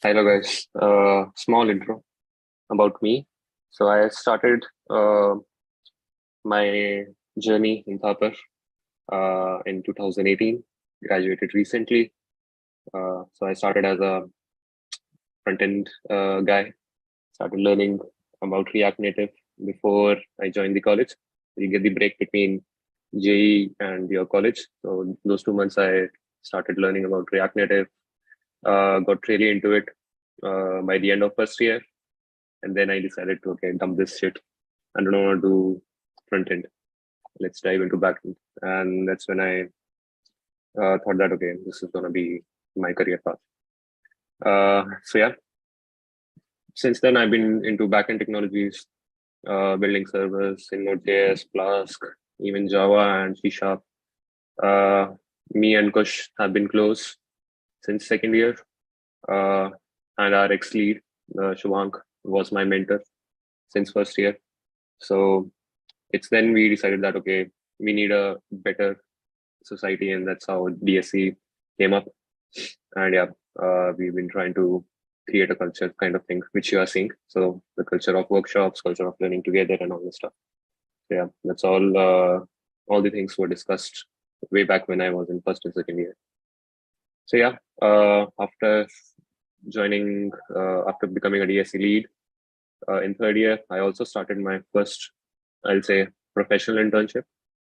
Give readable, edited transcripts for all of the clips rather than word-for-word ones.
Hello guys. Small intro about me. So I started my journey in Thapar in 2018. Graduated recently. So I started as a front-end guy. Started learning about React Native before I joined the college. You get the break between JE and your college. So those 2 months I started learning about React Native. Got really into it by the end of first year. And then I decided to, okay, dump this shit. I don't want to do front end. Let's dive into back end. And that's when I thought that, okay, this is going to be my career path. So yeah, since then I've been into backend technologies, building servers in Node.js, Flask, even Java and C Sharp. Me and Kush have been close since second year. And our ex-lead, Shubhank, was my mentor since first year. So it's then we decided that, okay, we need a better society, and that's how DSC came up. And yeah, we've been trying to create a culture kind of thing, which you are seeing. So the culture of workshops, culture of learning together and all this stuff. So yeah, that's all the things were discussed way back when I was in first and second year. So yeah, after becoming a DSC lead in third year, I also started my first, I'll say, professional internship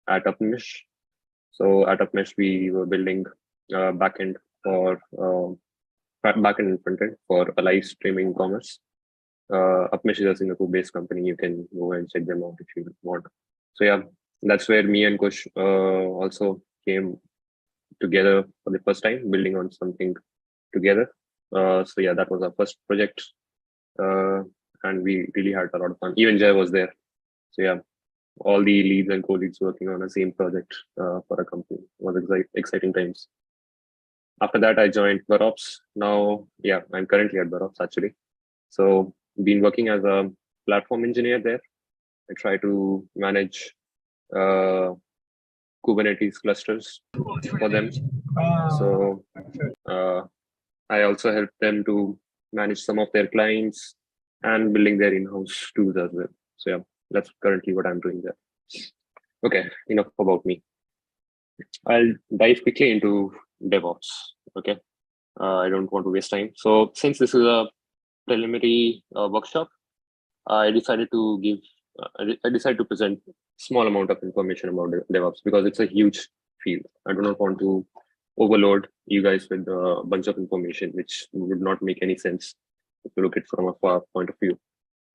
at Upmesh. So at Upmesh, we were building backend for backend and frontend for a live streaming commerce. Upmesh is a Singapore-based company. You can go and check them out if you want. So yeah, that's where me and Kush also came together for the first time, building on something together. So yeah, that was our first project, and we really had a lot of fun. Even Jay was there. So yeah, all the leads and co-leads working on the same project for a company. It was exciting times. After that, I joined Berops. Now, yeah, I'm currently at Berops actually. So been working as a platform engineer there. I try to manage Kubernetes clusters for them. So I also help them to manage some of their clients and building their in-house tools as well. So yeah, that's currently what I'm doing there. Okay, enough about me. I'll dive quickly into DevOps. Okay, I don't want to waste time. So since this is a preliminary workshop, I decided to give. I decided to present small amount of information about DevOps because it's a huge field. I do not want to overload you guys with a bunch of information which would not make any sense if you look at it from a far point of view.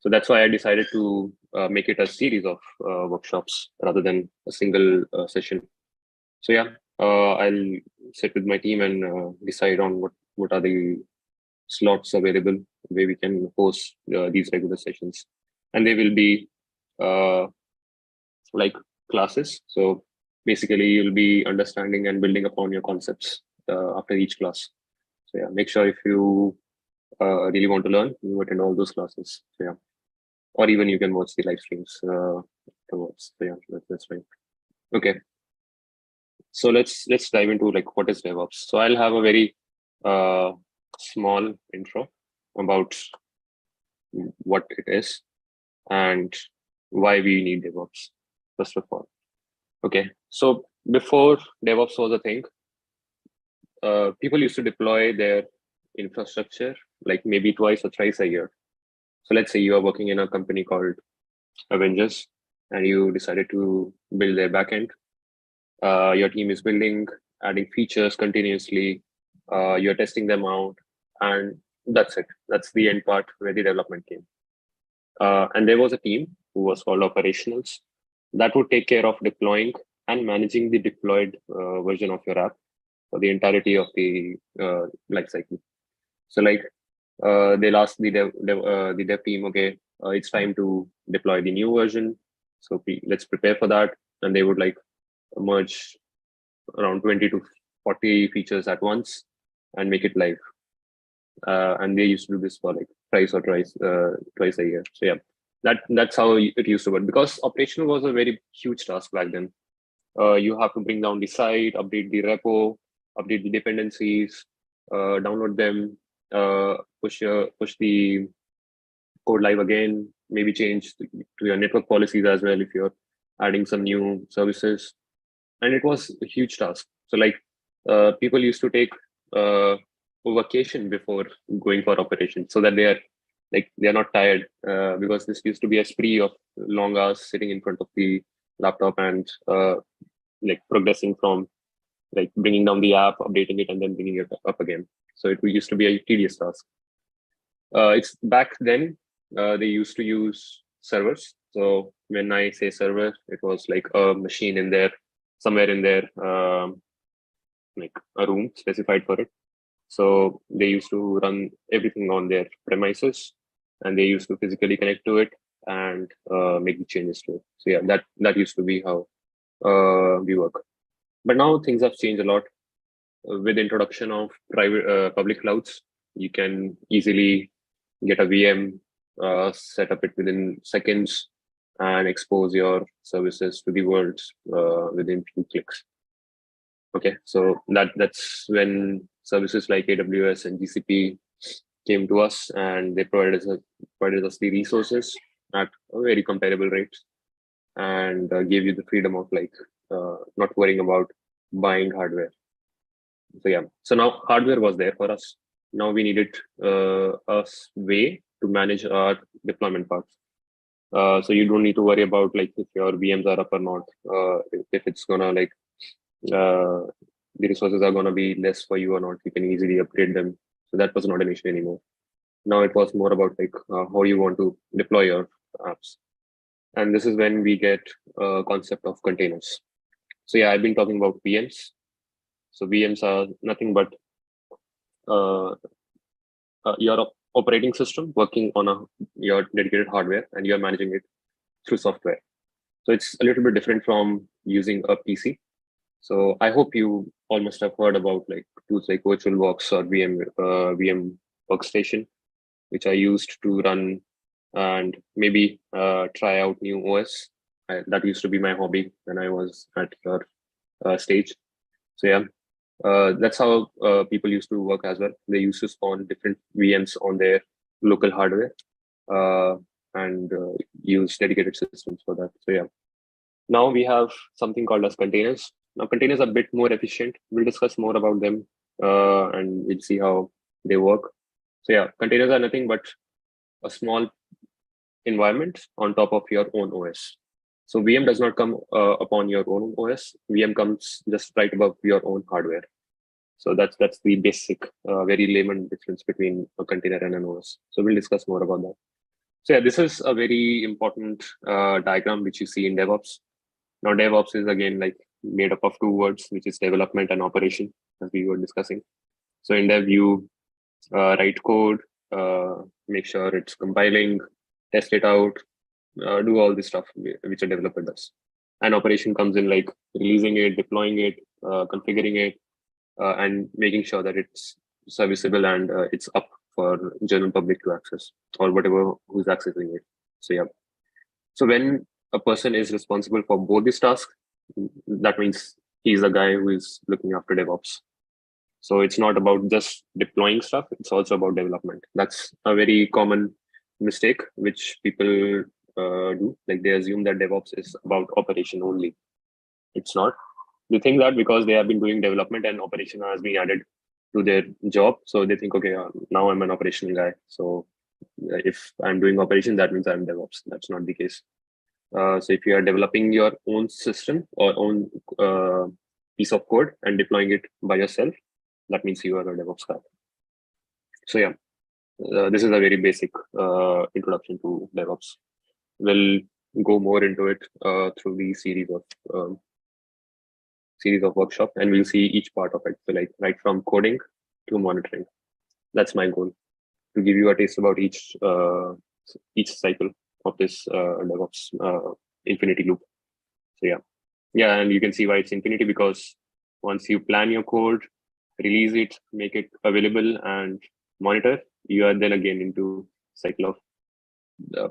So that's why I decided to make it a series of workshops rather than a single session. So yeah, I'll sit with my team and decide on what are the slots available where we can host these regular sessions, and they will be like classes. So basically, you'll be understanding and building upon your concepts after each class. So yeah, make sure if you really want to learn, you attend all those classes. So yeah, or even you can watch the live streams afterwards. So yeah, that's fine. Okay. So let's dive into like what is DevOps. So I'll have a very small intro about what it is and why we need DevOps, first of all. Okay, so before DevOps was a thing, people used to deploy their infrastructure like maybe twice or thrice a year. So let's say you are working in a company called Avengers and you decided to build their backend. Your team is building, adding features continuously. You're testing them out, and that's it. That's the end part where the development came. And there was a team who was called operationals that would take care of deploying and managing the deployed version of your app for the entirety of the life cycle. So like they'll ask the dev team, okay, it's time to deploy the new version. So let's prepare for that. And they would like merge around 20 to 40 features at once and make it live. And they used to do this for like twice a year. So yeah, that's how it used to work, because operational was a very huge task back then. You have to bring down the site, update the repo, update the dependencies, download them, push the code live again, maybe change to your network policies as well if you're adding some new services. And it was a huge task. So like people used to take vacation before going for operation so that they're not tired, because this used to be a spree of long hours sitting in front of the laptop and like progressing from like bringing down the app, updating it, and then bringing it up again. So it used to be a tedious task. It's back then they used to use servers. So when I say server, it was like a machine in there, somewhere in there, like a room specified for it. So they used to run everything on their premises, and they used to physically connect to it and make the changes to it. So yeah, that used to be how we work. But now things have changed a lot. With introduction of private public clouds, you can easily get a VM, set up it within seconds, and expose your services to the world within few clicks. Okay, so that's when services like AWS and GCP came to us, and they provided us the resources at a very comparable rates, and gave you the freedom of like not worrying about buying hardware. So yeah, so now hardware was there for us. Now we needed a way to manage our deployment parts. So you don't need to worry about like if your VMs are up or not, if it's gonna like the resources are gonna be less for you or not. You can easily upgrade them. So that was not an issue anymore. Now it was more about like how you want to deploy your apps. And this is when we get a concept of containers. So yeah, I've been talking about VMs. So VMs are nothing but your operating system working on your dedicated hardware, and you're managing it through software. So it's a little bit different from using a PC. So I hope you all must have heard about like tools like VirtualBox or VM Workstation, which I used to run and maybe try out new OS. That used to be my hobby when I was at your stage. So yeah, that's how people used to work as well. They used to spawn different VMs on their local hardware and use dedicated systems for that. So yeah, now we have something called as containers. Now containers are a bit more efficient. We'll discuss more about them and we'll see how they work. So yeah, containers are nothing but a small environment on top of your own OS. So VM does not come upon your own OS. VM comes just right above your own hardware. So that's the basic, very layman difference between a container and an OS. So we'll discuss more about that. So yeah, this is a very important diagram which you see in DevOps. Now DevOps is again like made up of two words, which is development and operation, as we were discussing. So in Dev, you write code, make sure it's compiling, test it out, do all this stuff which a developer does. And operation comes in like releasing it, deploying it, configuring it, and making sure that it's serviceable and it's up for general public to access, or whatever who's accessing it. So yeah. So when a person is responsible for both these tasks, that means he's the guy who is looking after DevOps. So it's not about just deploying stuff, it's also about development. That's a very common mistake which people do. Like they assume that DevOps is about operation only. It's not. They think that because they have been doing development and operation has been added to their job, so they think, okay, now I'm an operational guy. So if I'm doing operation, that means I'm DevOps. That's not the case. So if you are developing your own system or own piece of code and deploying it by yourself, that means you are a DevOps guy. So yeah, this is a very basic introduction to DevOps. We'll go more into it through the series of workshop, and we'll see each part of it. So like right from coding to monitoring. That's my goal, to give you a taste about each cycle of this DevOps infinity loop. So yeah, and you can see why it's infinity, because once you plan your code, release it, make it available, and monitor, you are then again into cycle of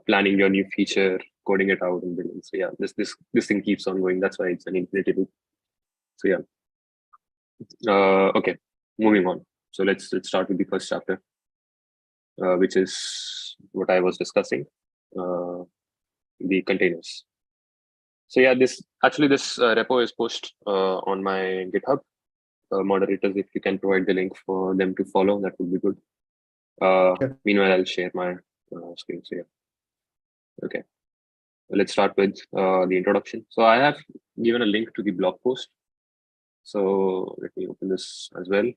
planning your new feature, coding it out, and building. So yeah, this thing keeps on going. That's why it's an infinity loop. So yeah, okay, moving on. So let's start with the first chapter. which is what I was discussing, the containers. So yeah, this repo is pushed on my GitHub. Moderators, if you can provide the link for them to follow, that would be good. Sure. Meanwhile, I'll share my screen. So yeah. Okay. Let's start with the introduction. So I have given a link to the blog post. So let me open this as well.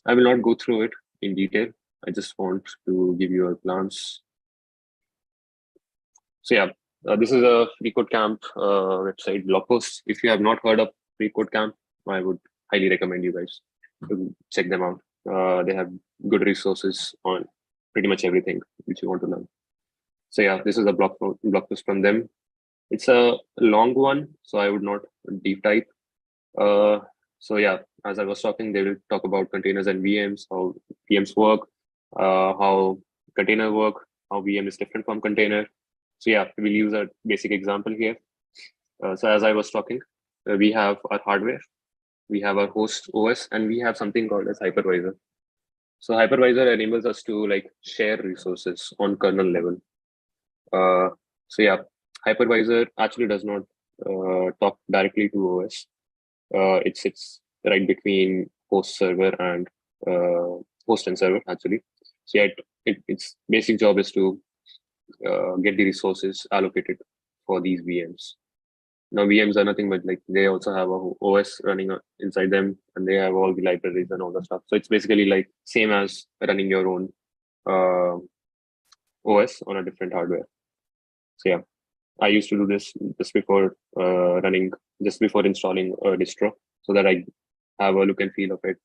I will not go through it in detail. I just want to give you a glance. So yeah, this is a FreeCodeCamp website blog post. If you have not heard of FreeCodeCamp, I would highly recommend you guys to check them out. They have good resources on pretty much everything which you want to learn. So yeah, this is a blog post from them. It's a long one, so I would not deep dive. So yeah, as I was talking, they will talk about containers and VMs, how VMs work, how container work, how VM is different from container. So yeah, we'll use a basic example here. So as I was talking, we have our hardware, we have our host OS, and we have something called as hypervisor. So hypervisor enables us to like share resources on kernel level. So yeah, hypervisor actually does not talk directly to OS. It sits right between host and server actually. So yeah, its basic job is to get the resources allocated for these VMs. Now VMs are nothing but like they also have a OS running inside them, and they have all the libraries and all the stuff. So it's basically like same as running your own OS on a different hardware. So yeah, I used to do this just before installing a distro, so that I have a look and feel of it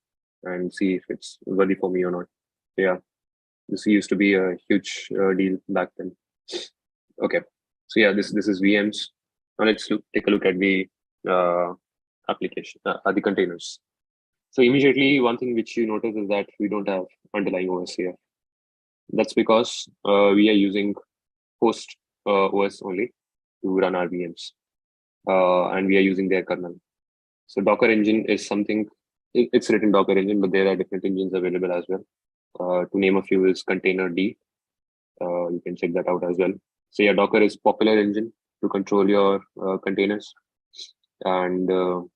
and see if it's worthy for me or not. So yeah, this used to be a huge deal back then. Okay, so yeah, this is VMs. Now let's take a look at the application, the containers. So immediately, one thing which you notice is that we don't have underlying OS here. That's because we are using host OS only to run our VMs, and we are using their kernel. So Docker engine is something, it's written Docker engine, but there are different engines available as well. To name a few is Container D. You can check that out as well. So yeah, Docker is popular engine to control your containers and to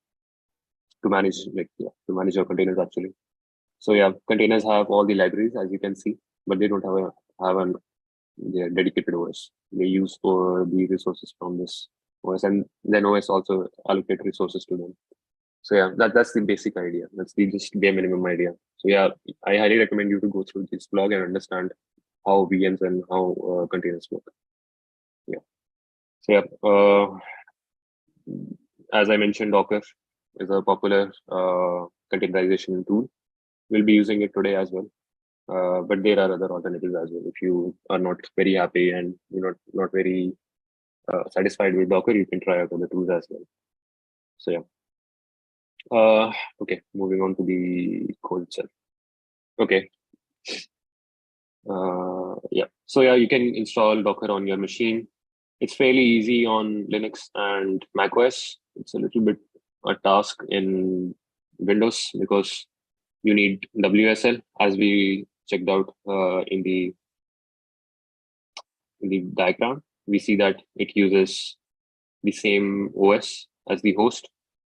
manage your containers actually. So yeah, containers have all the libraries as you can see, but they don't have a dedicated OS. They use the resources from this OS, and then OS also allocate resources to them. So yeah, that's the basic idea. That's the just bare minimum idea. So yeah, I highly recommend you to go through this blog and understand how VMs and how containers work. Yeah. So yeah, as I mentioned, Docker is a popular containerization tool. We'll be using it today as well. But there are other alternatives as well. If you are not very happy and you're not very satisfied with Docker, you can try out other tools as well. So yeah. Okay, moving on to the code itself. Okay. Yeah. So yeah, you can install Docker on your machine. It's fairly easy on Linux and macOS. It's a little bit a task in Windows because you need WSL, as we checked out in the diagram. We see that it uses the same OS as the host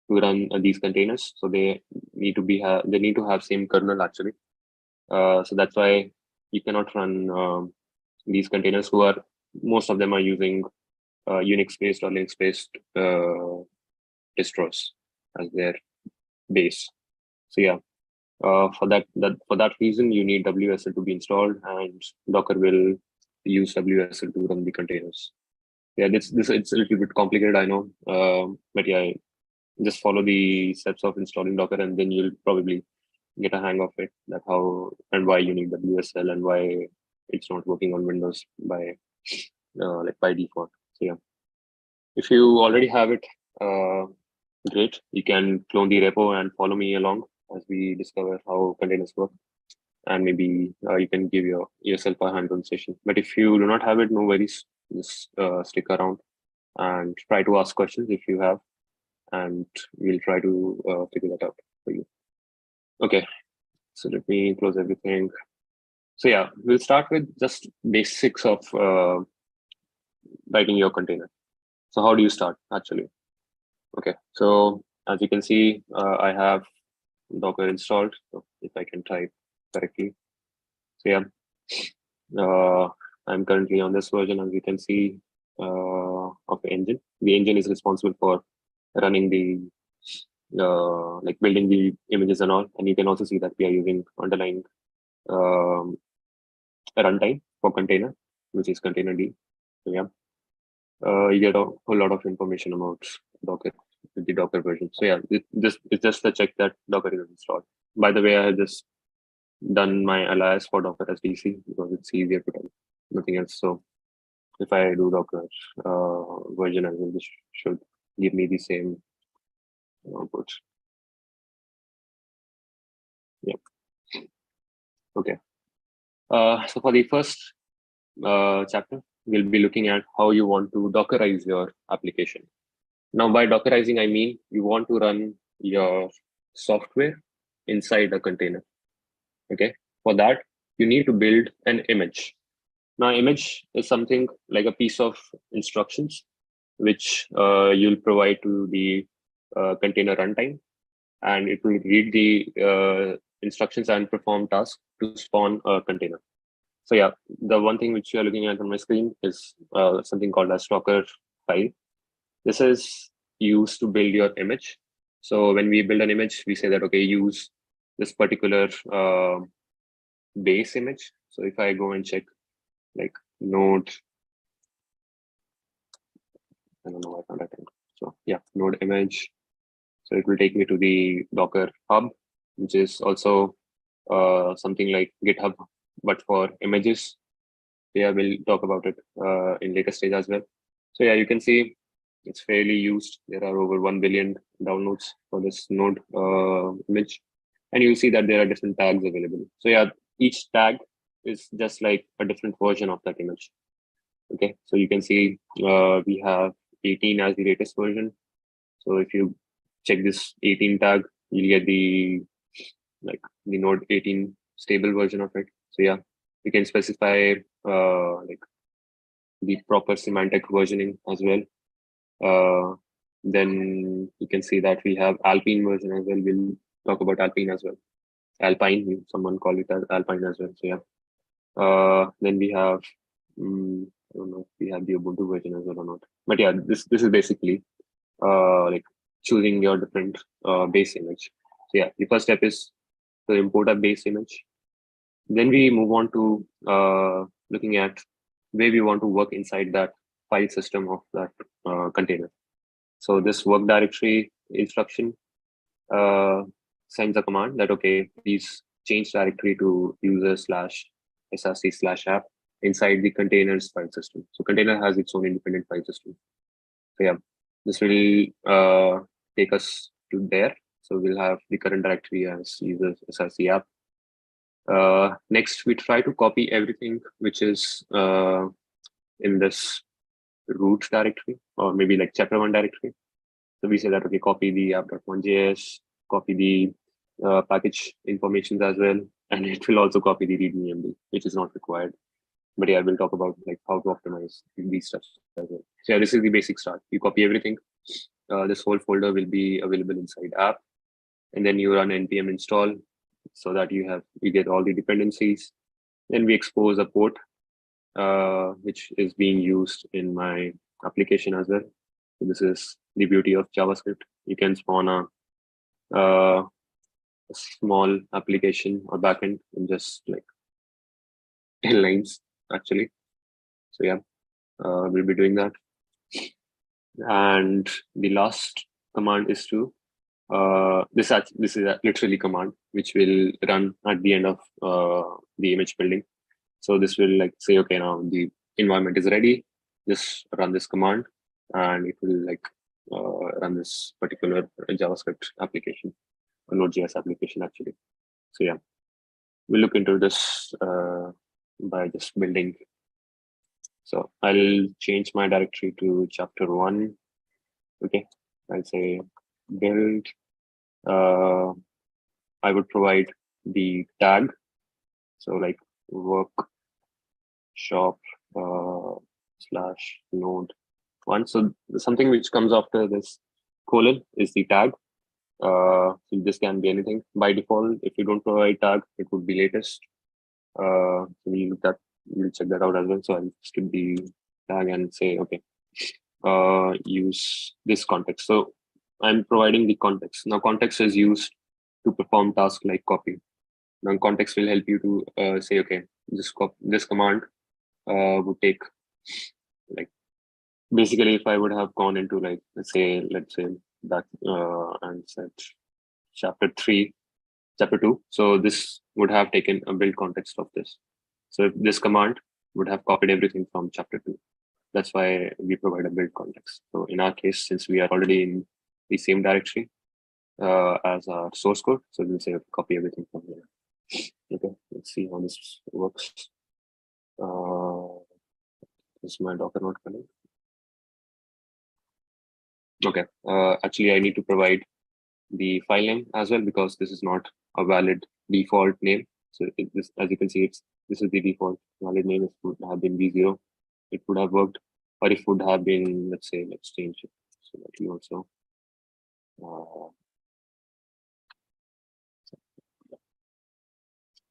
to run these containers. So they need to have same kernel actually. So that's why you cannot run these containers. Most of them are using Unix-based or Linux-based distros as their base. So yeah, for that reason, you need WSL to be installed, and Docker will use WSL to run the containers. Yeah, this it's a little bit complicated, I know, but yeah, just follow the steps of installing Docker, and then you'll probably get a hang of it. That how and why you need WSL and why it's not working on Windows by default. So yeah, if you already have it, great. You can clone the repo and follow me along as we discover how containers work. And maybe you can give yourself a hands-on session. But if you do not have it, no worries. Just stick around and try to ask questions if you have, and we'll try to figure that out for you. Okay, so let me close everything. So yeah, we'll start with just basics of writing your container. So how do you start actually? Okay, so as you can see, I have Docker installed. So if I can type correctly. So yeah, I'm currently on this version, as you can see, of the engine. The engine is responsible for running the like building the images and all. And you can also see that we are using underlying runtime for container, which is container D. So yeah, you get a whole lot of information about Docker with the Docker version. So yeah, it's just a check that Docker is installed. By the way, I have just done my alias for Docker as DC because it's easier to type, nothing else. So if I do Docker version as well, this should give me the same output. Yeah. Okay. So for the first chapter, we'll be looking at how you want to Dockerize your application. Now, by Dockerizing, I mean you want to run your software inside a container. Okay. For that, you need to build an image. Now, image is something like a piece of instructions which you'll provide to the container runtime, and it will read the instructions and perform tasks to spawn a container. So yeah, the one thing which you are looking at on my screen is something called as Docker file. This is used to build your image. So when we build an image, we say that, okay, use this particular base image. So if I go and check like node, I don't know why I found that thing. So yeah, node image. So it will take me to the Docker hub, which is also something like GitHub, but for images. Yeah, we'll talk about it in later stage as well. So yeah, you can see it's fairly used. There are over 1 billion downloads for this node image. And you'll see that there are different tags available. So yeah, each tag is just like a different version of that image. Okay, so you can see we have 18 as the latest version. So if you check this 18 tag, you'll get the node 18 stable version of it. So yeah, you can specify like the proper semantic versioning as well. Then you can see that we have Alpine version as well. We'll talk about Alpine as well. Alpine, someone call it as Alpine as well. So yeah. Then we have, I don't know if we have the Ubuntu version as well or not. But yeah, this is basically like choosing your different base image. So yeah, the first step is to import a base image. Then we move on to looking at where we want to work inside that file system of that container. So this work directory instruction sends a command that, okay, please change directory to user/src/app inside the container's file system. So container has its own independent file system. So yeah, this will take us to there. So we'll have the current directory as user/src app. Next, we try to copy everything which is in this root directory, or maybe like chapter 1 directory. So we say that, okay, copy the app.1js, copy the package informations as well, and it will also copy the readme MD, which is not required. But yeah, we'll talk about like how to optimize these steps as well. So yeah, this is the basic start. You copy everything. This whole folder will be available inside app, and then you run npm install so that you get all the dependencies. Then we expose a port which is being used in my application as well. So this is the beauty of JavaScript. You can spawn a small application or backend in just like 10 lines actually. So yeah, we'll be doing that. And the last command is to this is a literally command which will run at the end of the image building. So this will like say, okay, now the environment is ready. Just run this command, and it will like run this particular JavaScript application, or Node.js application actually. So yeah, we'll look into this by just building. So I'll change my directory to chapter 1. Okay, I'll say build. I would provide the tag. So like workshop slash node one. So something which comes after this colon is the tag. So this can be anything by default. If you don't provide tag, it would be latest. So we'll check that out as well. So I'll skip the tag and say, okay, use this context. So I'm providing the context. Now context is used to perform tasks like copy. Now context will help you to say, okay, this command would take, like, basically if I would have gone into, like, let's say that and said chapter 2. So this would have taken a build context of this. So if this command would have copied everything from chapter 2. That's why we provide a build context. So in our case, since we are already in the same directory as our source code, so we'll say copy everything from here. Okay, let's see how this works. This is my Docker node running. Okay, actually I need to provide the file name as well, because this is not a valid default name. So this, as you can see, this is the default valid name. It would have been v0. It would have worked, or it would have been, let's say, let's change it so that you also.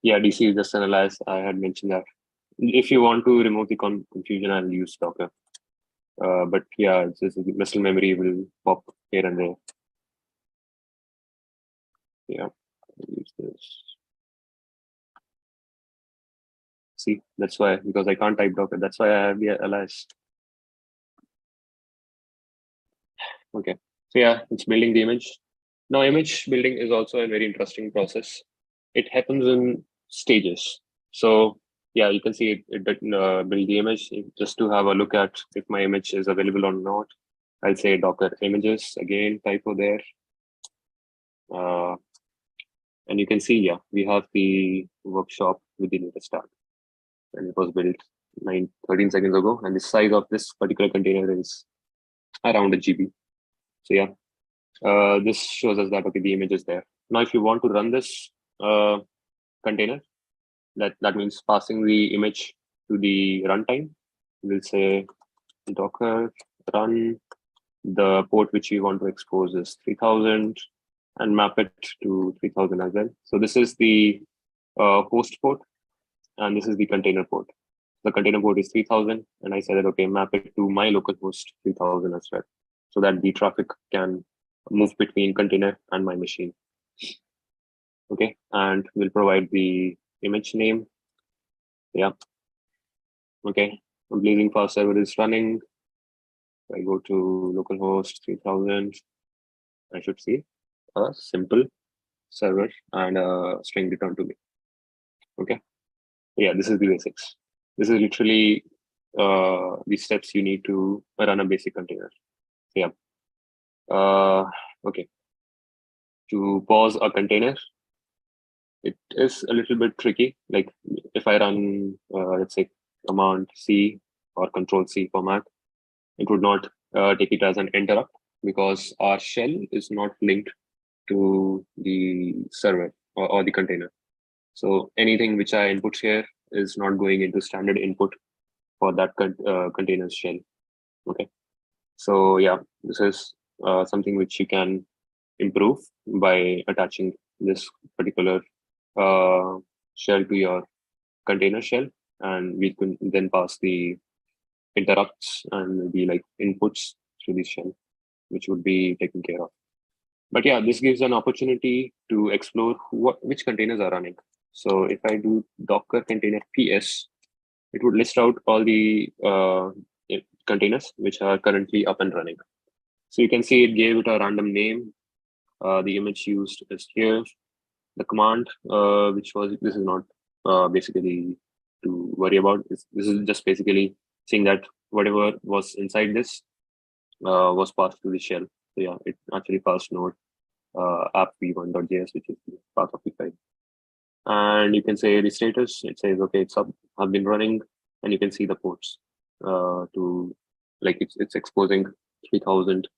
Yeah, DC is just an alias. I had mentioned that. If you want to remove the confusion, I'll use Docker. But yeah, this muscle memory will pop here and there. Yeah, I'll use this. See, that's why, because I can't type Docker. That's why I have the alias. Okay, so yeah, it's building the image. Now, image building is also a very interesting process. It happens in stages. So yeah, you can see it build the image. Just to have a look at if my image is available or not, I'll say Docker images, again, typo there. And you can see, yeah, we have the workshop with the latest tag. And it was built 13 seconds ago. And the size of this particular container is around a GB. So yeah, this shows us that, okay, the image is there. Now, if you want to run this container, that means passing the image to the runtime. We'll say Docker run, the port which we want to expose is 3000, and map it to 3000 as well. So this is the host port, and this is the container port. The container port is 3000, and I said that, okay, map it to my local host 3000 as well, so that the traffic can move between container and my machine. Okay, and we'll provide the image name. Yeah. Okay, Blazing Fast server is running. I go to localhost 3000. I should see a simple server and a string returned to me. Okay. Yeah, this is the basics. This is literally the steps you need to run a basic container. Yeah. Okay. To pause a container, it is a little bit tricky. Like if I run, let's say, Command C or Control C for Mac, it would not take it as an interrupt, because our shell is not linked to the server or the container. So anything which I input here is not going into standard input for that container's shell. Okay. So yeah, this is something which you can improve by attaching this particular shell to your container shell, and we can then pass the interrupts and maybe like inputs through the shell, which would be taken care of. But yeah, this gives an opportunity to explore which containers are running. So if I do Docker container PS, it would list out all the containers which are currently up and running. So you can see it gave it a random name. The image used is here. The command, which was, this is not basically to worry about. This is just basically saying that whatever was inside this was passed to the shell. So yeah, it actually passed node app v1.js, which is part of the file. And you can say the status. It says, okay, it's up, have been running, and you can see the ports to, like, it's exposing 3000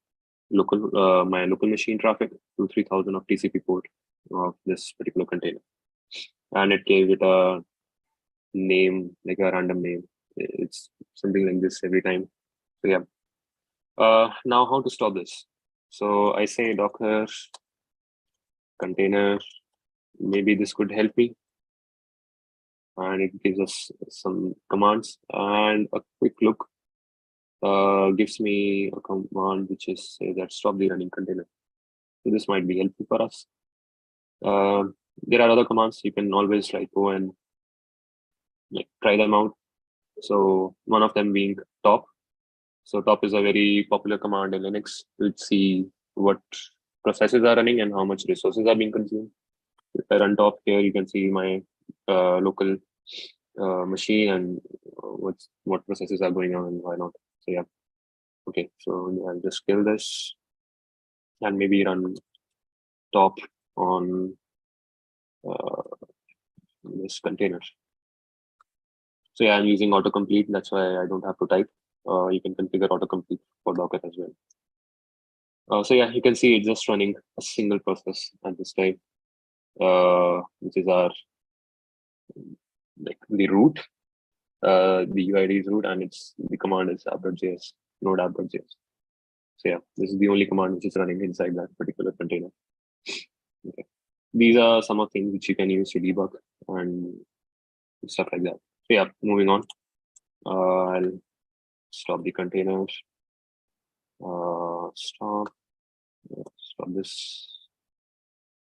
local my local machine traffic to 3000 of TCP port of this particular container. And it gave it a name, like a random name. It's something like this every time. So yeah. Now how to stop this? So I say Docker container. Maybe this could help me. And it gives us some commands, and a quick look gives me a command which is say that stop the running container. So this might be helpful for us. There are other commands you can always like go and like try them out. So one of them being top. So top is a very popular command in Linux to see what processes are running and how much resources are being consumed. If I run top here, you can see my local machine and what processes are going on and why not. So yeah. Okay, so I'll just kill this and maybe run top on this container. So yeah, I'm using autocomplete. That's why I don't have to type. You can configure autocomplete for Docker as well. So yeah, you can see it's just running a single process at this time, which is our like the root. The UID is root, and it's the command is app.js, node app.js. So yeah, this is the only command which is running inside that particular container. Okay. These are some of things which you can use to debug and stuff like that. So yeah, moving on. I'll stop the container. Stop this.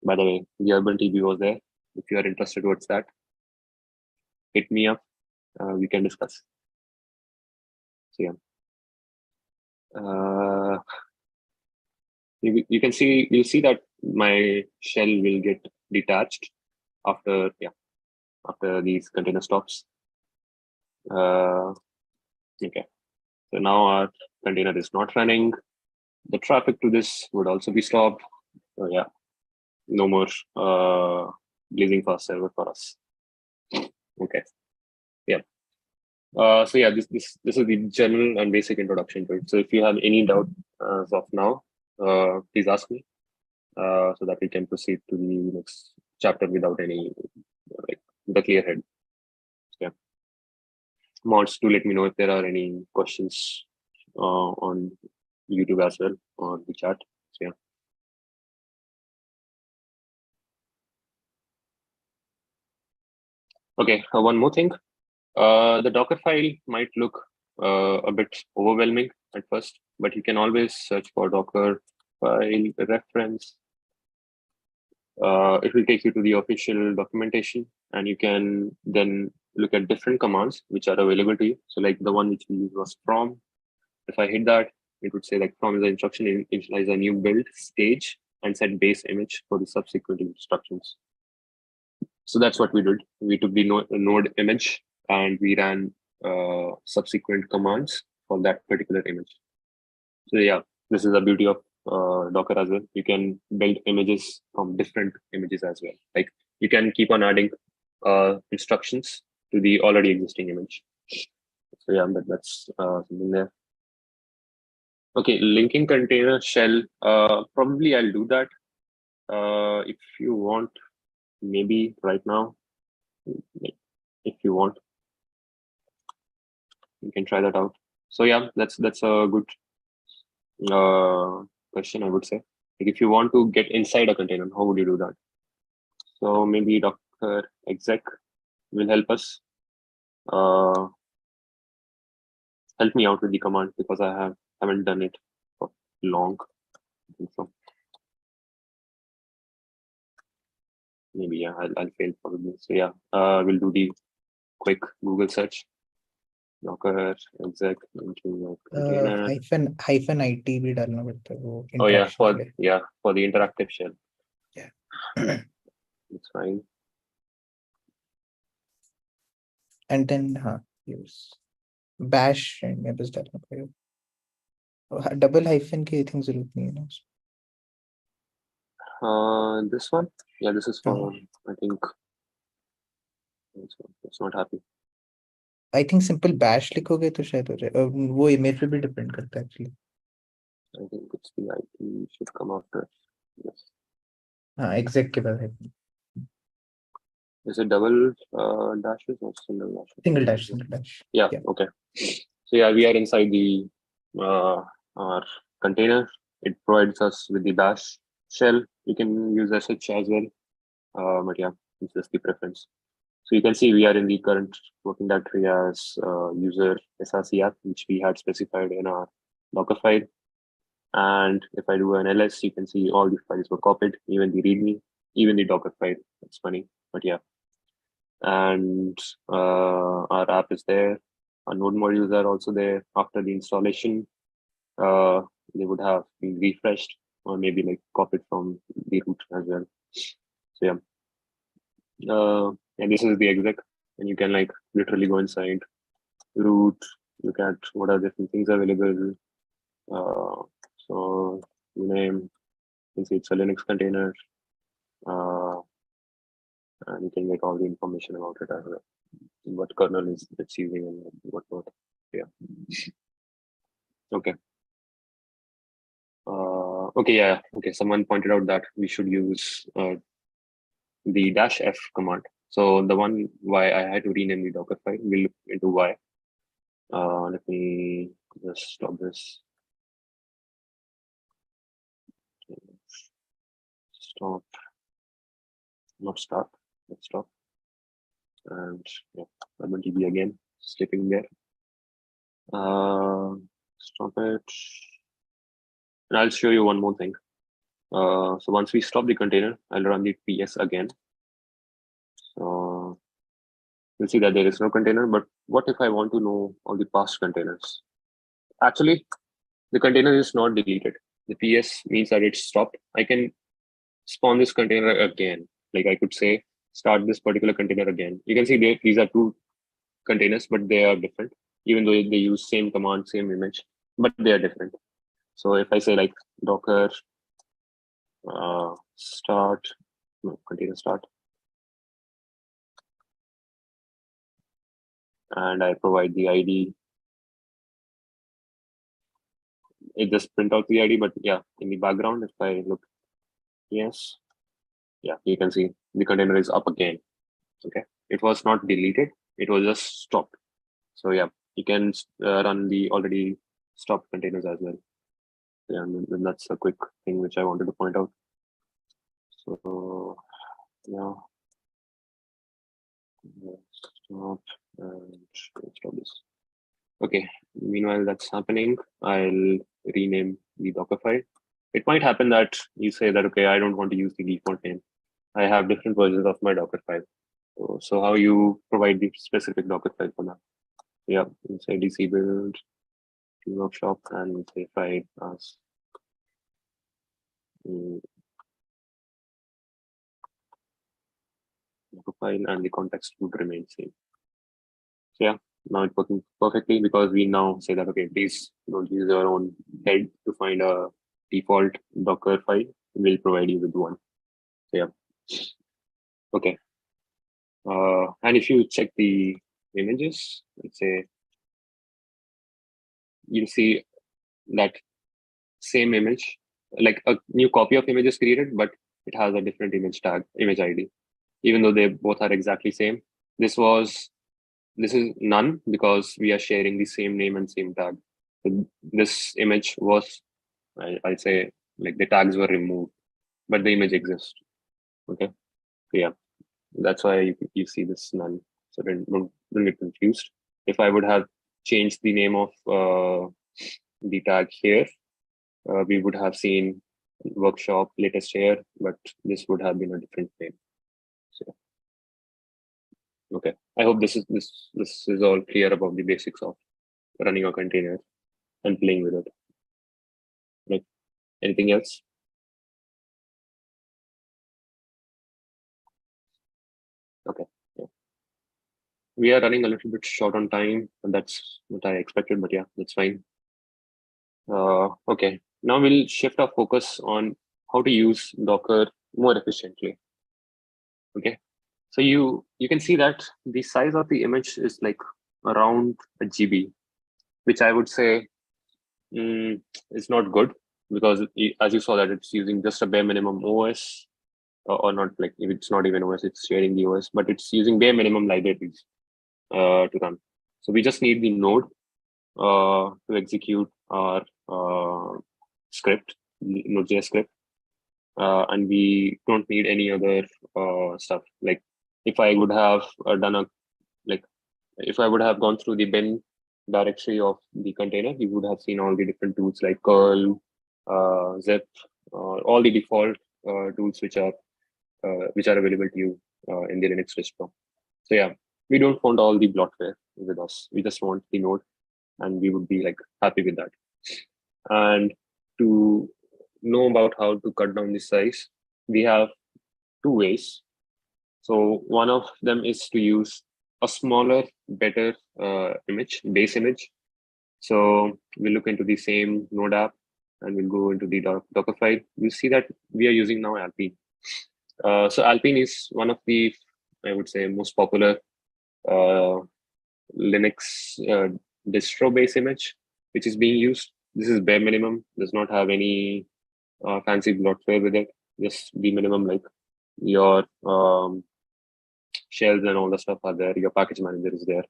By the way, the Urban TB was there. If you are interested towards that, hit me up. We can discuss. So yeah. You can see, you'll see that my shell will get detached after these container stops. Okay, so now our container is not running. The traffic to this would also be stopped. So yeah, no more blazing fast server for us. Okay, yeah. So yeah, this is the general and basic introduction to it. So if you have any doubt as of now, please ask me so that we can proceed to the next chapter without any like with a clear head. Yeah. Mods, do let me know if there are any questions on YouTube as well or the chat. So yeah. Okay, one more thing. The Docker file might look a bit overwhelming at first, but you can always search for Docker file reference. It will take you to the official documentation, and you can then look at different commands which are available to you. So like the one which we used was from. If I hit that, it would say like from is the instruction, initialize a new build stage and set base image for the subsequent instructions. So that's what we did. We took the node image and we ran subsequent commands for that particular image. So yeah, this is the beauty of Docker as well. You can build images from different images as well. Like you can keep on adding instructions to the already existing image. So yeah, that's something there. Okay, linking container shell. Probably I'll do that. If you want, maybe right now, if you want, you can try that out. So yeah, that's a good question, I would say. Like if you want to get inside a container, how would you do that? So maybe Docker exec will help us. Help me out with the command because I haven't done it for long. I think so. Maybe yeah, I'll fail probably. So yeah, we'll do the quick Google search. Docker exec into container. hyphen IT भी डालना पड़ता है वो Oh yeah, interaction for the interactive shell. Yeah. It's fine. And then use bash में बस डालना पड़ेगा. Double hyphen की I think जरूरत नहीं है ना. This one, yeah, this is for I think it's not happy. I think simple bash लिखोगे तो शायद हो जाए. वो मेरे पे भी depend करता है actually. I think it's the IP should come after. Yes. हाँ exec के बाद है. Is it double dashes or single dashes? Single dash, single dash. Yeah. Okay. So yeah, we are inside the our container. It provides us with the bash shell. You can use sh as well, but yeah, it's just the preference. So you can see we are in the current working directory as user src app, which we had specified in our Docker file. And if I do an ls, you can see all the files were copied, even the readme, even the Docker file. That's funny, but yeah. And our app is there. Our node modules are also there. After the installation, they would have been refreshed or maybe like copied from the root as well. So yeah. And this is the exec, and you can like literally go inside root, look at what are different things available. So you name, you can see it's a Linux container, and you can get all the information about it as well. What kernel is it's using and whatnot. Yeah. Okay. Okay. Yeah. Okay. Someone pointed out that we should use the -f command. So the one why I had to rename the Docker file, we'll look into why. Let me just stop this. Stop. Not start. Let's stop. And yeah, DB again, slipping there. Stop it. And I'll show you one more thing. So once we stop the container, I'll run the PS again. So you'll see that there is no container, but what if I want to know all the past containers? Actually, the container is not deleted. The PS means that it's stopped. I can spawn this container again. Like I could say, start this particular container again. You can see there, these are two containers, but they are different, even though they use same command, same image, but they are different. So if I say like Docker start, no, container start, and I provide the ID, it just print out the ID, but yeah, in the background, if I look, yes, yeah, you can see the container is up again. Okay, it was not deleted, it was just stopped. So yeah, you can run the already stopped containers as well. Yeah, and that's a quick thing which I wanted to point out. So yeah, stop and stop this. Okay, meanwhile that's happening, I'll rename the Docker file. It might happen that you say that, okay, I don't want to use the default name. I have different versions of my Docker file. So how you provide the specific Docker file for that? Yeah, you say DC build, workshop, and say file as Docker file, and the context would remain same. So yeah, now it's working perfectly because we now say that, okay, please don't use your own head to find a default Docker file. We'll provide you with one. So yeah. Okay. And if you check the images, let's say, you'll see that same image, like a new copy of image is created, but it has a different image tag, image ID, even though they both are exactly same. This is none because we are sharing the same name and same tag. So this image was, I'd say, like the tags were removed, but the image exists. Okay. So yeah, that's why you see this none. So don't get confused. If I would have changed the name of the tag here, we would have seen workshop latest here, but this would have been a different name. So okay, I hope this is all clear about the basics of running a container and playing with it. Like anything else? Okay. Yeah. We are running a little bit short on time, and that's what I expected, but yeah, that's fine. Okay, now we'll shift our focus on how to use Docker more efficiently. Okay, so you can see that the size of the image is like around a GB, which I would say is not good because as you saw that it's using just a bare minimum OS or not like if it's not even OS, it's sharing the OS, but it's using bare minimum libraries to run. So we just need the node to execute our script, Node.js script, and we don't need any other stuff. Like if I would have done a if I would have gone through the bin directory of the container, you would have seen all the different tools like curl, zip, all the default tools which are available to you in the Linux distro. So yeah, we don't want all the bloatware with us. We just want the node, and we would be like happy with that. And to know about how to cut down the size, we have two ways. So one of them is to use a smaller, better base image. So we'll look into the same node app and we'll go into the Docker file. You'll see that we are using now Alpine. So Alpine is one of the, I would say, most popular Linux distro base image, which is being used. This is bare minimum, does not have any fancy bloatware with it, just the minimum, like your shells and all the stuff are there, your package manager is there,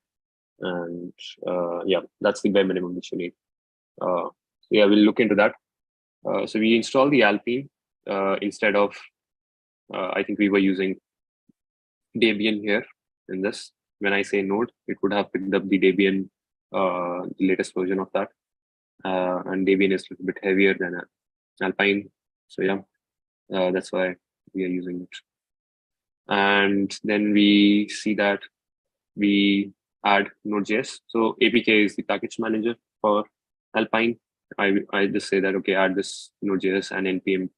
and yeah, that's the bare minimum which you need. So yeah, we'll look into that. So we install the Alpine instead of I think we were using Debian here in this. When I say node, it would have picked up the Debian, the latest version of that, and Debian is a little bit heavier than Alpine. So yeah, that's why we are using it. And then we see that we add Node.js. So APK is the package manager for Alpine. I just say that, okay, add this Node.js and npm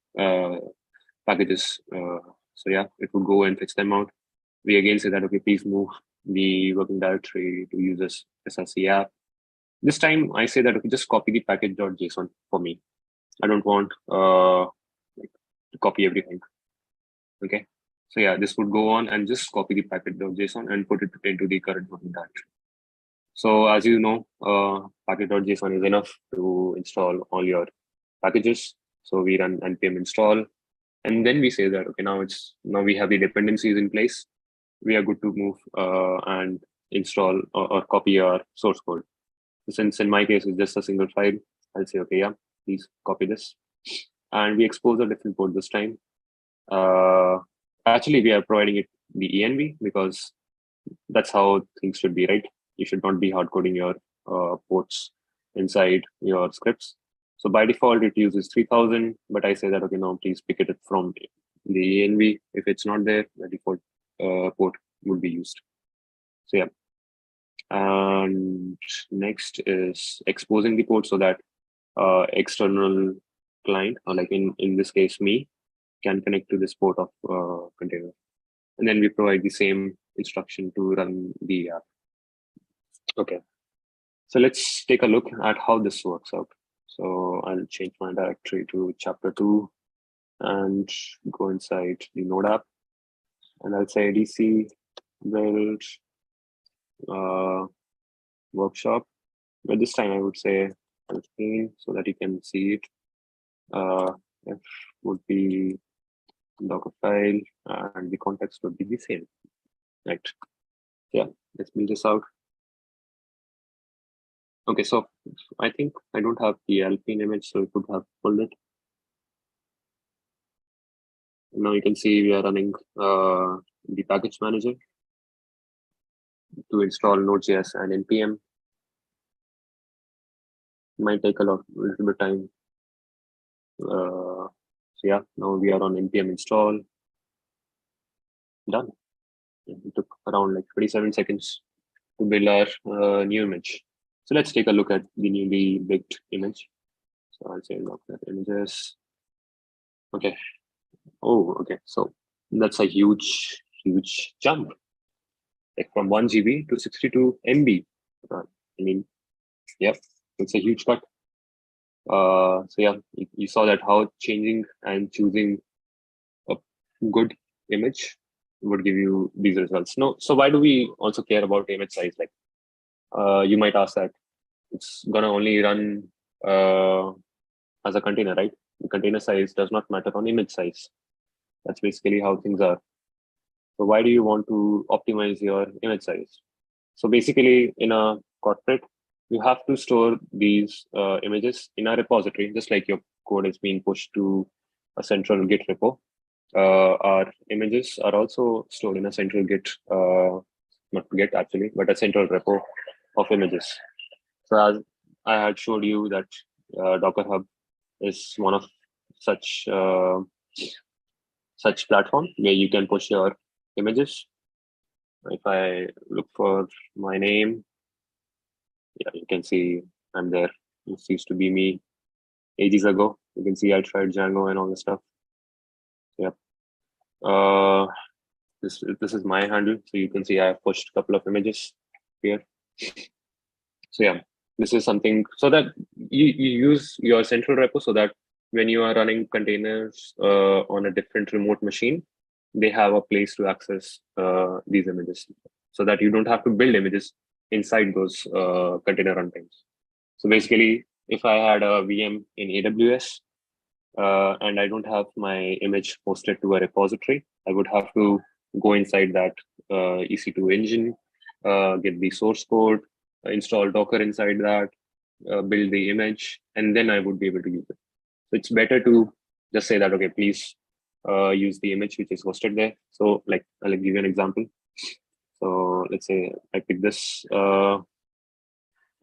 packages. So yeah, it would go and fetch them out. We again say that, okay, please move the working directory to use this SRC app. This time I say that, okay, just copy the package.json for me. I don't want to copy everything. Okay. So yeah, this would go on and just copy the package.json and put it into the current working directory. So as you know, package.json is enough to install all your packages. So we run npm install, and then we say that, okay, now we have the dependencies in place. We are good to move and install or copy our source code. Since in my case it's just a single file, I'll say, okay, yeah, please copy this, and we expose a different port this time. Actually, we are providing it the env because that's how things should be, right? You should not be hard coding your ports inside your scripts. So by default, it uses 3000, but I say that, okay, now please pick it from the env. If it's not there, the default port would be used. So yeah. And next is exposing the port so that external client, or like in this case, me, can connect to this port of container. And then we provide the same instruction to run the app. Okay. So let's take a look at how this works out. So I'll change my directory to chapter 2 and go inside the node app. And I'll say DC build workshop. But this time I would say 15 so that you can see it. F would be Docker file, and the context would be the same. Right. Yeah, let's build this out. Okay, so I think I don't have the Alpine image, so it would have pulled it. Now you can see we are running the package manager to install Node.js and npm. It might take a little bit time. So yeah, now we are on npm install. Done. It took around like 27 seconds to build our new image. So let's take a look at the newly baked image. So I'll say look at images. Okay. Oh, okay. So that's a huge jump, like from 1 GB to 62 MB. I mean, yep, it's a huge cut. So yeah, you saw that how changing and choosing a good image would give you these results. No, so why do we also care about image size? Like, you might ask that. It's gonna only run as a container, right? The container size does not matter on image size. That's basically how things are. So why do you want to optimize your image size? So basically, in a corporate, you have to store these images in a repository, just like your code is being pushed to a central Git repo. Our images are also stored in a central Git, not Git actually, but a central repo of images. So as I had showed you that Docker Hub is one of such such platform where you can push your images. If I look for my name, yeah, you can see I'm there. This used to be me ages ago. You can see I tried Django and all this stuff. Yep. This is my handle. So you can see I have pushed a couple of images here. So yeah, this is something so that you use your central repo so that when you are running containers on a different remote machine, they have a place to access these images so that you don't have to build images inside those container runtimes. So basically, if I had a VM in AWS and I don't have my image posted to a repository, I would have to go inside that EC2 engine, get the source code, install Docker inside that, build the image, and then I would be able to use it. So it's better to just say that, okay, please use the image which is hosted there. So like, I'll give you an example. So let's say I pick this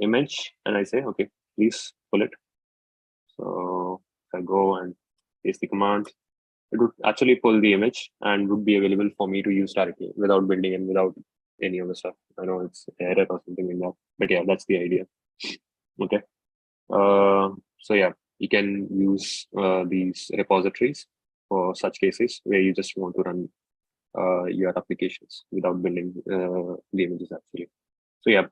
image and I say, okay, please pull it. So if I go and paste the command, it would actually pull the image and would be available for me to use directly without building and without any of the stuff. I know it's error or something like that, but yeah, that's the idea. Okay. So yeah, you can use these repositories for such cases where you just want to run your applications without building the images actually. So yeah.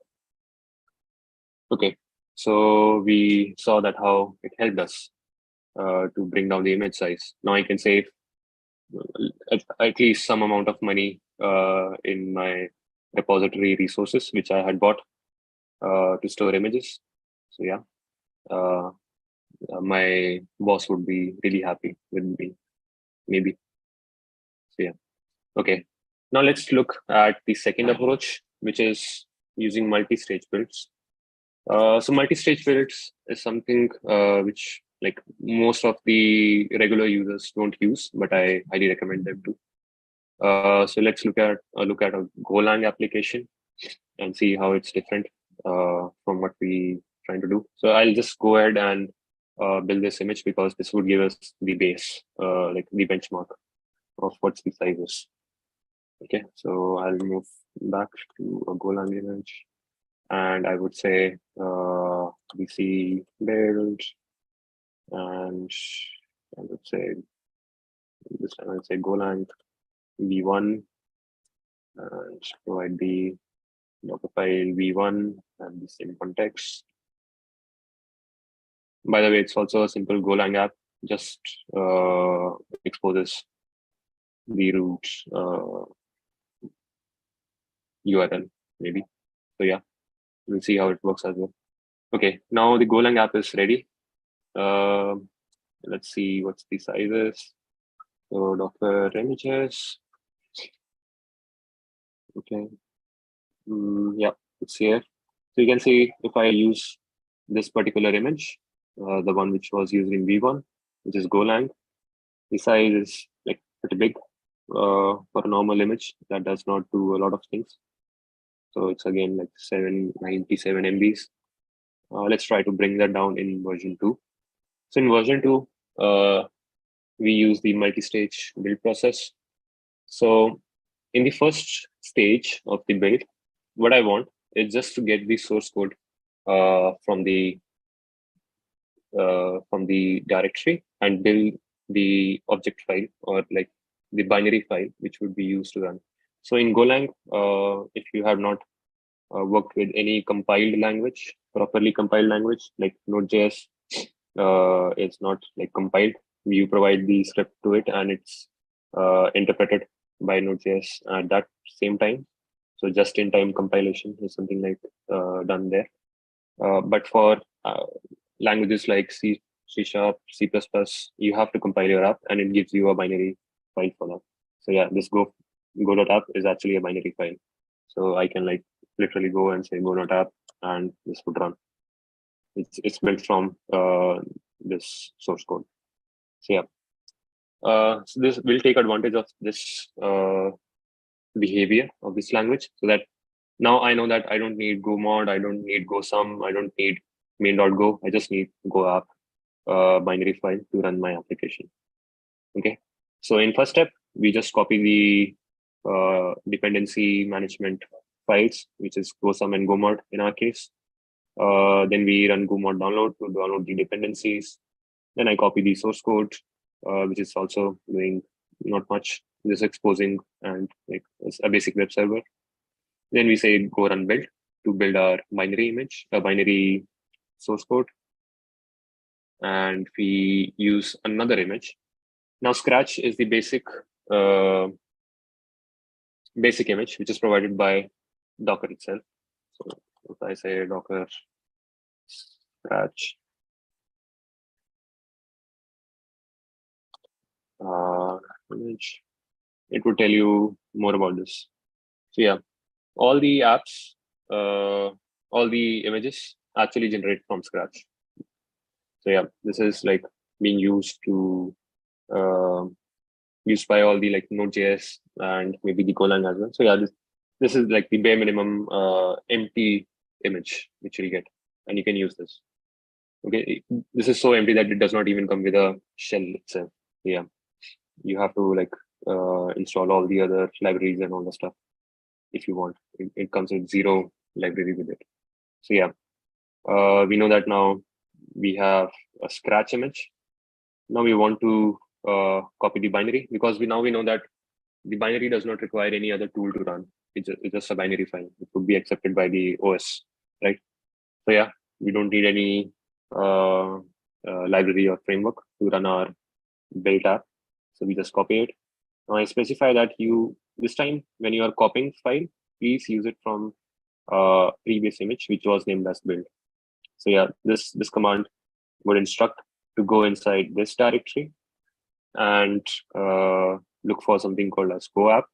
Okay. So we saw that how it helped us to bring down the image size. Now I can save at least some amount of money in my repository resources, which I had bought to store images. So yeah, my boss would be really happy with me, maybe. So yeah, okay. Now let's look at the second approach, which is using multi-stage builds. So multi-stage builds is something which like most of the regular users don't use, but I highly recommend them to. So let's look at a Golang application and see how it's different from what we trying to do. So I'll just go ahead and build this image because this would give us the base, like the benchmark of what's the sizes. Okay, so I'll move back to a Golang image, and I would say VC build, and I would say this time I would say Golang v1 and provide the Docker file v1 and the same context. By the way, it's also a simple Golang app, just exposes the root URL maybe. So yeah, we'll see how it works as well. Okay, now the Golang app is ready. Let's see what's the sizes. So Docker images. Okay. Yeah, it's here. So you can see if I use this particular image, the one which was used in V1, which is Golang, the size is like pretty big for a normal image that does not do a lot of things. So it's again like 797 MBs. Let's try to bring that down in version 2. So in version 2, we use the multi-stage build process. So in the first stage of the build, what I want is just to get the source code from the directory and build the object file or like the binary file which would be used to run. So in Golang, if you have not worked with any compiled language, properly compiled language like Node.js, it's not like compiled. You provide the script to it and it's interpreted by Node.js at that same time. So just-in-time compilation is something like done there. But for languages like C, C#, C++, you have to compile your app and it gives you a binary file for that. So yeah, this go.app is actually a binary file. So I can like literally go and say go.app and this would run. It's built from this source code. So yeah, so this will take advantage of this behavior of this language, so that now I know that I don't need go mod, I don't need go sum, I don't need main.go. I just need go app binary file to run my application. Okay, so in first step, we just copy the dependency management files, which is go sum and go mod in our case. Then we run go mod download to download the dependencies. Then I copy the source code, which is also doing not much, just exposing and like it's a basic web server. Then we say go run build to build our binary image, a binary source code. And we use another image. Now Scratch is the basic image, which is provided by Docker itself. So if I say Docker Scratch, image, it would tell you more about this. So yeah, all the apps, all the images actually generate from Scratch. So yeah, this is like being used to used by all the like Node.js and maybe the Golang as well. So yeah, this is like the bare minimum empty image which you'll get, and you can use this. Okay, this is so empty that it does not even come with a shell itself. Yeah, you have to like install all the other libraries and all the stuff if you want. It comes with 0 library with it. So yeah, we know that now we have a Scratch image. Now we want to copy the binary, because we know that the binary does not require any other tool to run. It's just a binary file. It would be accepted by the OS, right? So yeah, we don't need any library or framework to run our built app. So we just copy it. Now I specify that this time when you are copying file, please use it from previous image, which was named as build. So yeah, this command would instruct to go inside this directory and look for something called as go app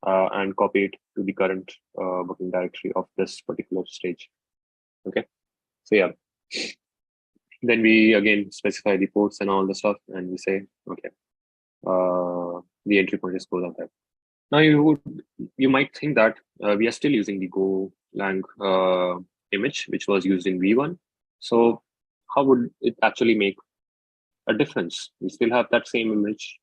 and copy it to the current working directory of this particular stage. Okay, so yeah, then we again specify the ports and all the stuff, and we say okay, the entry point is goes on that. Now you might think that we are still using the Golang image, which was used in V1. So how would it actually make a difference? We still have that same image.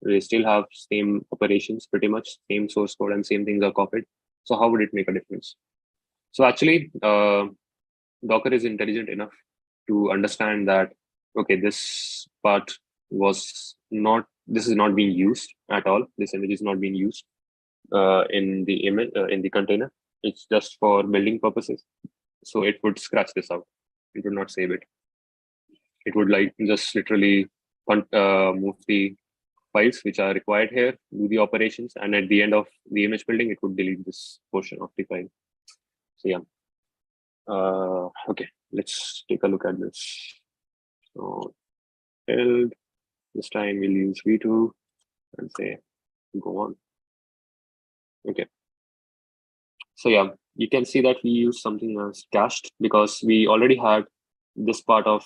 We still have same operations, pretty much same source code, and same things are copied. So how would it make a difference? So actually, Docker is intelligent enough to understand that, okay, this part was not, this is not being used at all. This image is not being used in the image, in the container. It's just for building purposes. So it would scratch this out. It would not save it. It would like just literally move the files which are required here, do the operations, and at the end of the image building, it would delete this portion of the file. So yeah. Okay, let's take a look at this. So build, this time we'll use V2 and say go on. Okay. So yeah, you can see that we use something as cached because we already had this part of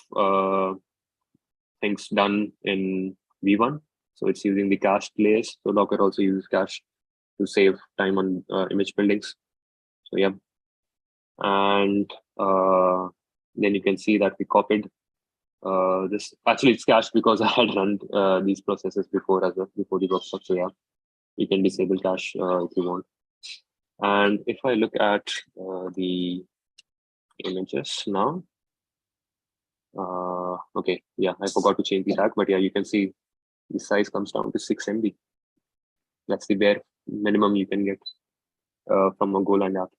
things done in V1. So it's using the cached layers. So Docker also uses cache to save time on image buildings. So yeah. And then you can see that we copied this. Actually, it's cached because I had run these processes before as well, before the workshop. So yeah, you can disable cache if you want. And if I look at the images now, okay, yeah, I forgot to change the tag, but yeah, you can see the size comes down to 6 MB. That's the bare minimum you can get from a Golang app.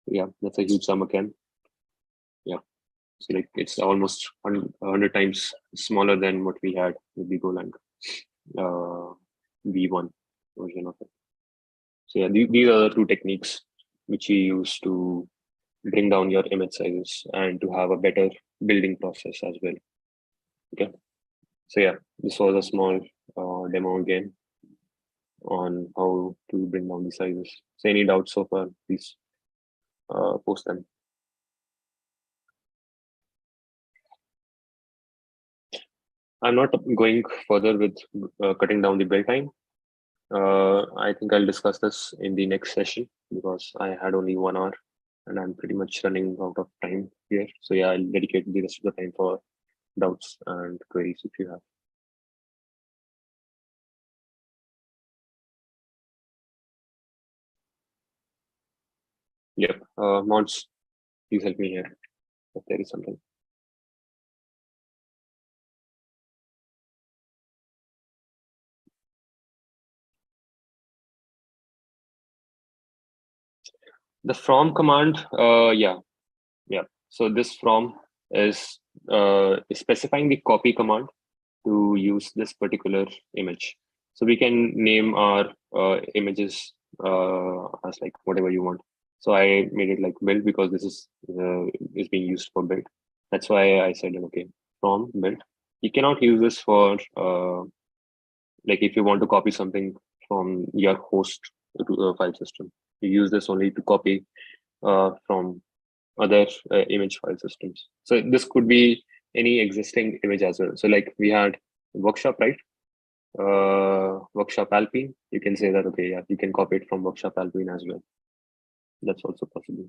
Yeah, that's a huge sum again. Yeah, so like it's almost 100 times smaller than what we had with the Golang V1 version of it. So yeah, these are the two techniques which you use to bring down your image sizes and to have a better building process as well. Okay. So yeah, this was a small demo again on how to bring down the sizes. So any doubts so far, please post them. I'm not going further with cutting down the build time. I think I'll discuss this in the next session because I had only 1 hour and I'm pretty much running out of time here. So yeah, I'll dedicate the rest of the time for doubts and queries if you have. Yep. Mods, please help me here if there is something. The from command, yeah. So this from is specifying the copy command to use this particular image. So we can name our images as like whatever you want. So I made it like build because this is being used for build. That's why I said okay from build. You cannot use this for like if you want to copy something from your host to a file system. You use this only to copy from other image file systems. So this could be any existing image as well. So like we had workshop, right? Workshop Alpine. You can say that, okay, yeah, you can copy it from workshop Alpine as well. That's also possible.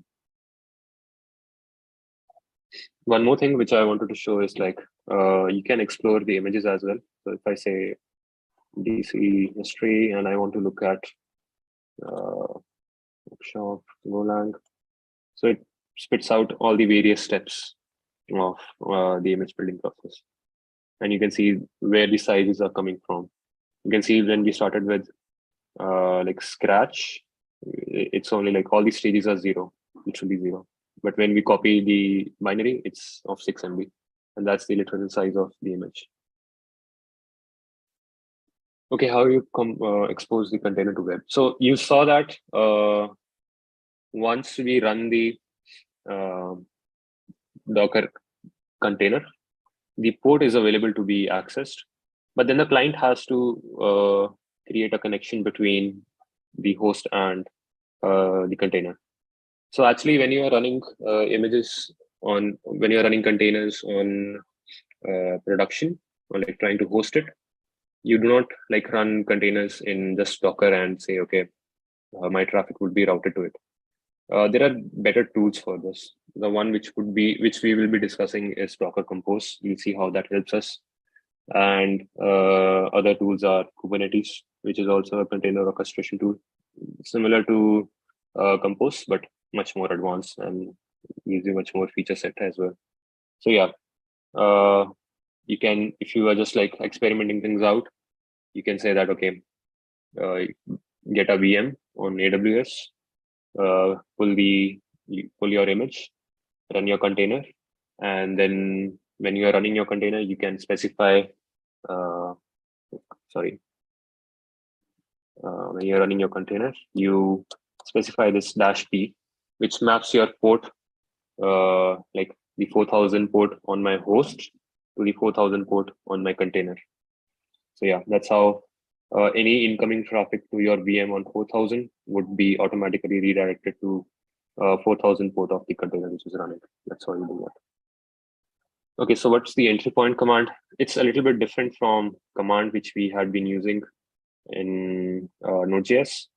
One more thing which I wanted to show is like you can explore the images as well. So if I say DC history and I want to look at workshop Golang, so it spits out all the various steps of the image building process. And you can see where the sizes are coming from. You can see when we started with like scratch, it's only like all the stages are 0, literally 0. But when we copy the binary, it's of 6 MB, and that's the literal size of the image. Okay, how you expose the container to web? So you saw that once we run the Docker container, the port is available to be accessed, but then the client has to create a connection between the host and the container. So actually, when you are running when you are running containers on production or like trying to host it, you do not like run containers in just Docker and say, okay, my traffic would be routed to it. There are better tools for this. The one which we will be discussing is Docker Compose. You'll see how that helps us. And other tools are Kubernetes, which is also a container orchestration tool, similar to Compose, but much more advanced and using much more feature set as well. So yeah, you can, if you are just like experimenting things out, you can say that, okay, get a VM on AWS, pull your image, run your container, and then when you are running your container, you can specify, when you're running your container, you specify this -p, which maps your port, like the 4000 port on my host to the 4000 port on my container. So yeah, that's how any incoming traffic to your VM on 4000 would be automatically redirected to 4000 port of the container which is running. That's how you do that. Okay, so what's the entry point command? It's a little bit different from command which we had been using in Node.js.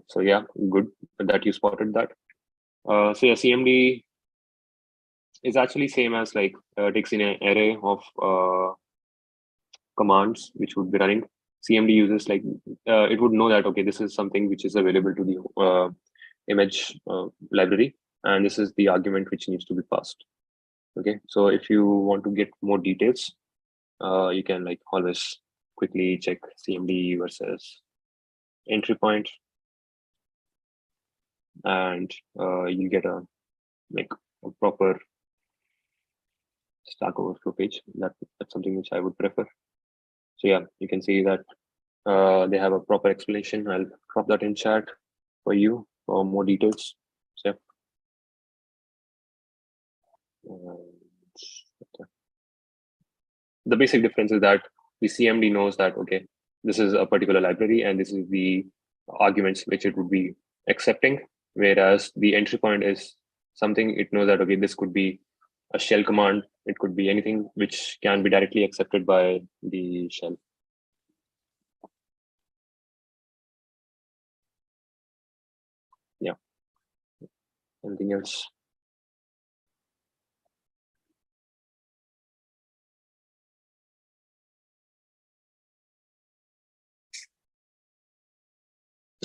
So yeah, good that you spotted that. So yeah, CMD is actually same as like takes in an array of commands which would be running. CMD uses like it would know that okay, this is something which is available to the image library, and this is the argument which needs to be passed. Okay, so if you want to get more details, you can like always quickly check CMD versus entry point, and you get a like a proper Stack Overflow page. That's something which I would prefer. So yeah, you can see that they have a proper explanation. I'll drop that in chat for you for more details. So yeah. the basic difference is that the CMD knows that, okay, this is a particular library and this is the arguments which it would be accepting. Whereas the entry point is something it knows that, okay, this could be a shell command. It could be anything which can be directly accepted by the shell. Yeah. Anything else?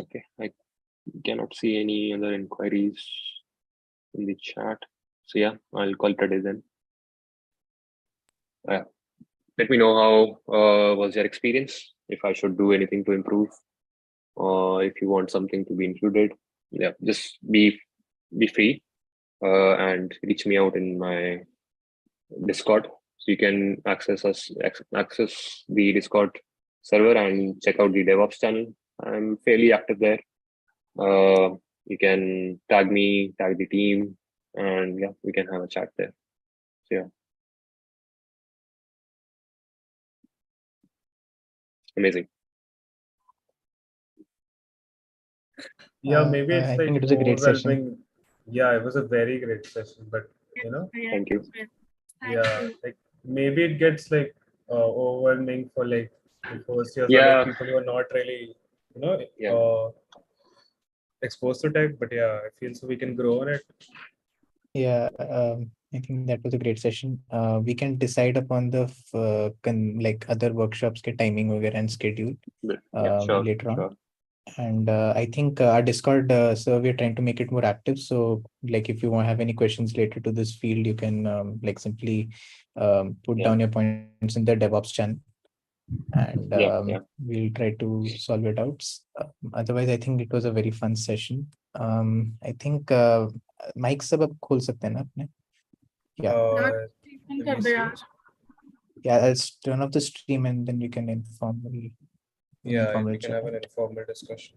Okay, I cannot see any other inquiries in the chat. So yeah, I'll call it a day then. Let me know how was your experience, if I should do anything to improve, or if you want something to be included. Yeah, just be free and reach me out in my Discord. So you can access access the Discord server and check out the DevOps channel. I'm fairly active there. You can tag me, tag the team, and yeah, we can have a chat there. So yeah, amazing. Yeah, maybe it's I like think it was a great session. overwhelming. Yeah, it was a very great session, but you know, Thank you. yeah, like maybe it gets like overwhelming for like the first years or Yeah. like people who are not really, you know, Yeah. exposed to tech. But yeah, I feel so we can grow on it. Yeah, I think that was a great session. We can decide upon the like other workshops ke timing वगैरह and schedule Yeah, sure, later on. sure. And I think our Discord so we're trying to make it more active. So like if you want to have any questions related to this field, you can like simply put Yeah. down your points in the DevOps channel, and Yeah. we'll try to solve it out. Otherwise, I think it was a very fun session. I think mic सब अब खोल सकते हैं ना अपने? Yeah. Let me see. Yeah, I'll turn off the stream and then we can informally Yeah, we informal can have chat. an informal discussion.